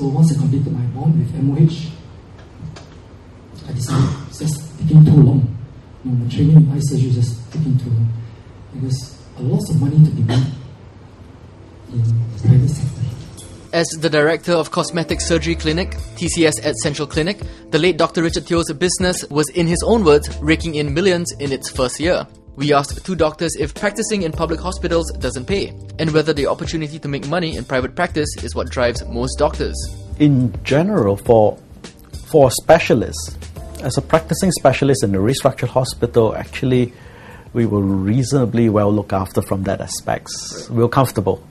So once I completed my bond with MOH, I decided it's just taking too long. The training in eye surgery is just taking too long. Because a lot of money to be made in the private sector. As the director of Cosmetic Surgery Clinic, TCS at Central Clinic, the late Dr. Richard Teo's business was, in his own words, raking in millions in its first year. We asked two doctors if practicing in public hospitals doesn't pay, and whether the opportunity to make money in private practice is what drives most doctors. In general, for a specialist, as a practicing specialist in a restructured hospital, actually, we were reasonably well looked after from that aspect. We were comfortable.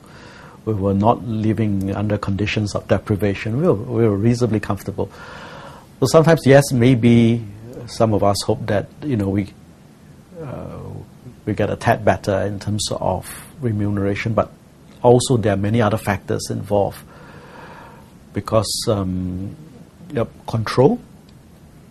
We were not living under conditions of deprivation. We were reasonably comfortable. So sometimes, yes, maybe some of us hope that we get a tad better in terms of remuneration, but also there are many other factors involved because control.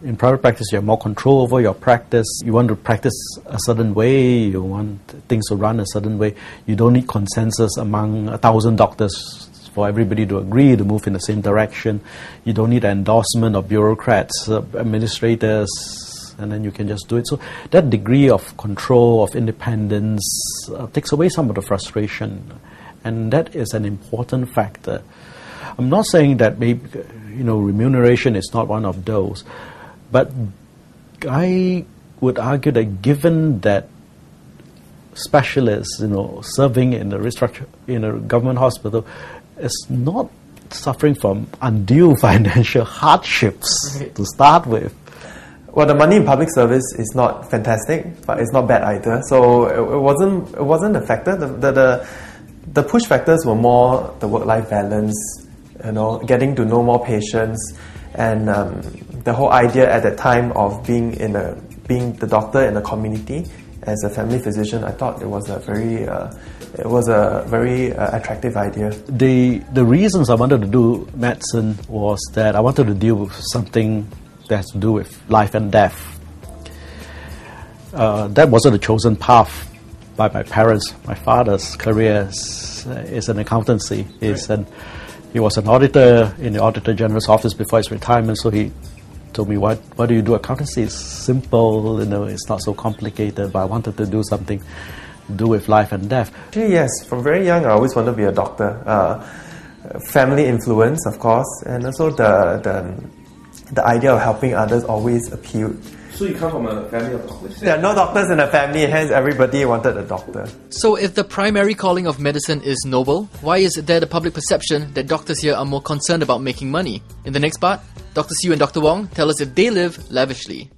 In private practice, you have more control over your practice. You want to practice a certain way. You want things to run a certain way. You don't need consensus among 1,000 doctors for everybody to agree to move in the same direction. You don't need an endorsement of bureaucrats, administrators, and then you can just do it. So that degree of control, of independence, takes away some of the frustration. And that is an important factor. I'm not saying that maybe, remuneration is not one of those. But I would argue that given that specialists, serving in a government hospital, is not suffering from undue financial hardships to start with. Well, the money in public service is not fantastic, but it's not bad either. So it wasn't a factor. The push factors were more the work-life balance, getting to know more patients, and the whole idea at that time of being the doctor in the community as a family physician. I thought it was a very attractive idea. The reasons I wanted to do medicine was that I wanted to deal with something that has to do with life and death. That wasn't a chosen path by my parents. My father's career is an accountancy. He was an auditor in the Auditor General's office before his retirement, so he told me, why do you do accountancy? It's simple, it's not so complicated, but I wanted to do something to do with life and death. Actually, yes, from very young I always wanted to be a doctor. Family influence, of course, and also the idea of helping others always appealed. So you come from a family of doctors? There are no doctors in the family, hence everybody wanted a doctor. So if the primary calling of medicine is noble, why is there the public perception that doctors here are more concerned about making money? In the next part, Dr. Siu and Dr. Wong tell us if they live lavishly.